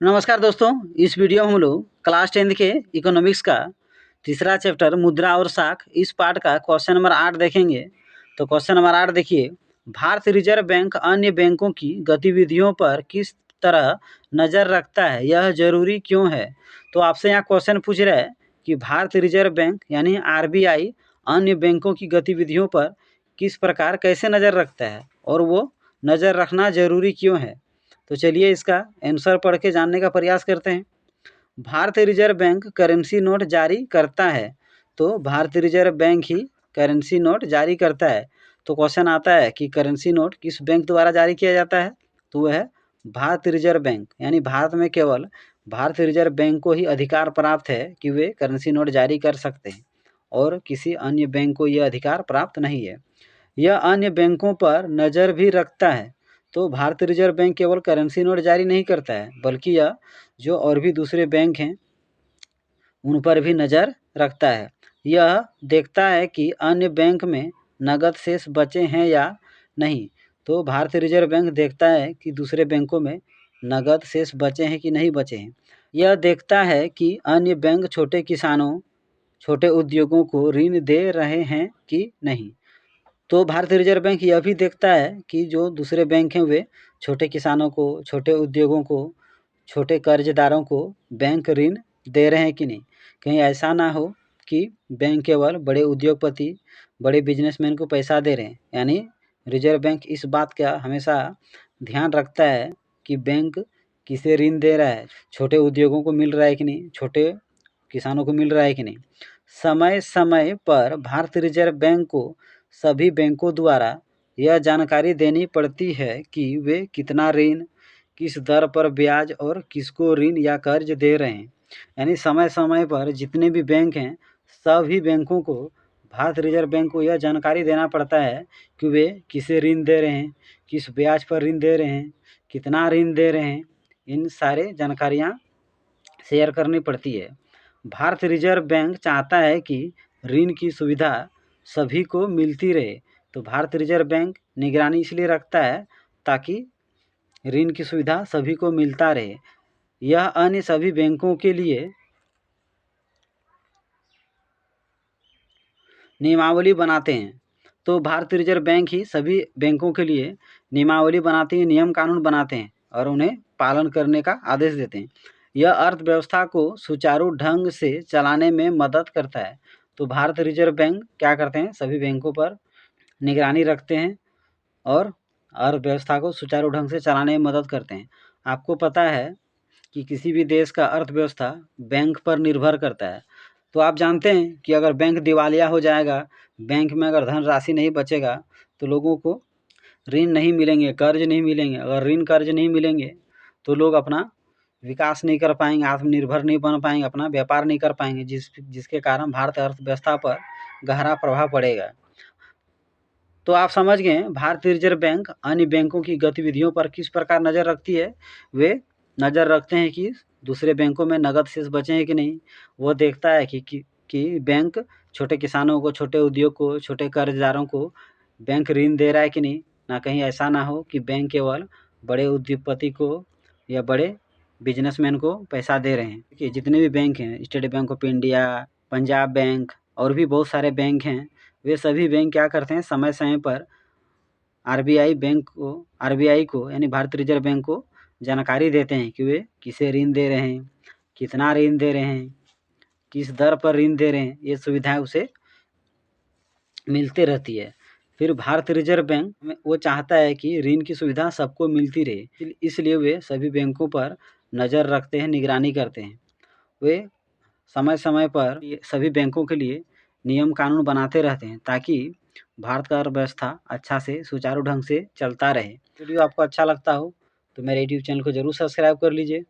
नमस्कार दोस्तों, इस वीडियो में हम लोग क्लास 10 के इकोनॉमिक्स का तीसरा चैप्टर मुद्रा और साख इस पार्ट का क्वेश्चन नंबर 8 देखेंगे। तो क्वेश्चन नंबर 8 देखिए, भारतीय रिजर्व बैंक अन्य बैंकों की गतिविधियों पर किस तरह नज़र रखता है, यह जरूरी क्यों है। तो आपसे यहाँ क्वेश्चन पूछ रहा है कि भारतीय रिजर्व बैंक यानी RBI अन्य बैंकों की गतिविधियों पर किस प्रकार कैसे नज़र रखता है और वो नज़र रखना जरूरी क्यों है। तो चलिए इसका आंसर पढ़ के जानने का प्रयास करते हैं। भारतीय रिजर्व बैंक करेंसी नोट जारी करता है, तो भारतीय रिजर्व बैंक ही करेंसी नोट जारी करता है। तो क्वेश्चन आता है कि करेंसी नोट किस बैंक द्वारा जारी किया जाता है, तो वह है भारतीय रिजर्व बैंक। यानी भारत में केवल भारतीय रिजर्व बैंक को ही अधिकार प्राप्त है कि वे करेंसी नोट जारी कर सकते हैं और किसी अन्य बैंक को यह अधिकार प्राप्त नहीं है। यह अन्य बैंकों पर नज़र भी रखता है। तो भारतीय रिजर्व बैंक केवल करेंसी नोट जारी नहीं करता है, बल्कि यह जो और भी दूसरे बैंक हैं उन पर भी नज़र रखता है। यह देखता है कि अन्य बैंक में नकद शेष बचे हैं या नहीं। तो भारतीय रिजर्व बैंक देखता है कि दूसरे बैंकों में नकद शेष बचे हैं कि नहीं बचे हैं। यह देखता है कि अन्य बैंक छोटे किसानों, छोटे उद्योगों को ऋण दे रहे हैं कि नहीं। तो भारतीय रिजर्व बैंक यह भी देखता है कि जो दूसरे बैंक हैं वे छोटे किसानों को, छोटे उद्योगों को, छोटे कर्जदारों को बैंक ऋण दे रहे हैं कि नहीं। कहीं ऐसा ना हो कि बैंक केवल बड़े उद्योगपति, बड़े बिजनेसमैन को पैसा दे रहे हैं। यानी रिजर्व बैंक इस बात का हमेशा ध्यान रखता है कि बैंक किसे ऋण दे रहा है, छोटे उद्योगों को मिल रहा है कि नहीं, छोटे किसानों को मिल रहा है कि नहीं। समय समय पर भारतीय रिजर्व बैंक को सभी बैंकों द्वारा यह जानकारी देनी पड़ती है कि वे कितना ऋण, किस दर पर ब्याज और किसको ऋण या कर्ज दे रहे हैं। यानी समय समय पर जितने भी बैंक हैं सभी बैंकों को भारतीय रिजर्व बैंक को यह जानकारी देना पड़ता है कि वे किसे ऋण दे रहे हैं, किस ब्याज पर ऋण दे रहे हैं, कितना ऋण दे रहे हैं। इन सारे जानकारियाँ शेयर करनी पड़ती है। भारतीय रिजर्व बैंक चाहता है कि ऋण की सुविधा सभी को मिलती रहे। तो भारतीय रिजर्व बैंक निगरानी इसलिए रखता है ताकि ऋण की सुविधा सभी को मिलता रहे। यह अन्य सभी बैंकों के लिए नियमावली बनाते हैं। तो भारतीय रिजर्व बैंक ही सभी बैंकों के लिए नियमावली बनाते हैं, नियम कानून बनाते हैं और उन्हें पालन करने का आदेश देते हैं। यह अर्थव्यवस्था को सुचारू ढंग से चलाने में मदद करता है। तो भारतीय रिजर्व बैंक क्या करते हैं, सभी बैंकों पर निगरानी रखते हैं और अर्थव्यवस्था को सुचारू ढंग से चलाने में मदद करते हैं। आपको पता है कि किसी भी देश का अर्थव्यवस्था बैंक पर निर्भर करता है। तो आप जानते हैं कि अगर बैंक दिवालिया हो जाएगा, बैंक में अगर धनराशि नहीं बचेगा तो लोगों को ऋण नहीं मिलेंगे, कर्ज नहीं मिलेंगे। अगर ऋण कर्ज नहीं मिलेंगे तो लोग अपना विकास नहीं कर पाएंगे, आत्मनिर्भर नहीं बन पाएंगे, अपना व्यापार नहीं कर पाएंगे, जिसके कारण भारतीय अर्थव्यवस्था पर गहरा प्रभाव पड़ेगा। तो आप समझ गए भारतीय रिजर्व बैंक अन्य बैंकों की गतिविधियों पर किस प्रकार नज़र रखती है। वे नज़र रखते हैं कि दूसरे बैंकों में नकद शेष बचे हैं कि नहीं। वो देखता है कि बैंक छोटे किसानों को, छोटे उद्योग को, छोटे कर्जदारों को बैंक ऋण दे रहा है कि नहीं। ना कहीं ऐसा ना हो कि बैंक केवल बड़े उद्योगपति को या बड़े बिजनेसमैन को पैसा दे रहे हैं। कि जितने भी बैंक हैं, state bank of India, Punjab bank और भी बहुत सारे बैंक हैं, वे सभी बैंक क्या करते हैं, समय समय पर आरबीआई को यानी भारतीय रिजर्व बैंक को जानकारी देते हैं कि वे किसे ऋण दे रहे हैं, कितना ऋण दे रहे हैं, किस दर पर ऋण दे रहे हैं। ये सुविधाएं उसे मिलती रहती है। फिर भारतीय रिजर्व बैंक में वो चाहता है कि ऋण की सुविधा सबको मिलती रहे, इसलिए वे सभी बैंकों पर नज़र रखते हैं, निगरानी करते हैं। वे समय समय पर सभी बैंकों के लिए नियम कानून बनाते रहते हैं ताकि भारत का अर्थव्यवस्था अच्छा से सुचारू ढंग से चलता रहे। वीडियो आपको अच्छा लगता हो तो मेरे यूट्यूब चैनल को जरूर सब्सक्राइब कर लीजिए।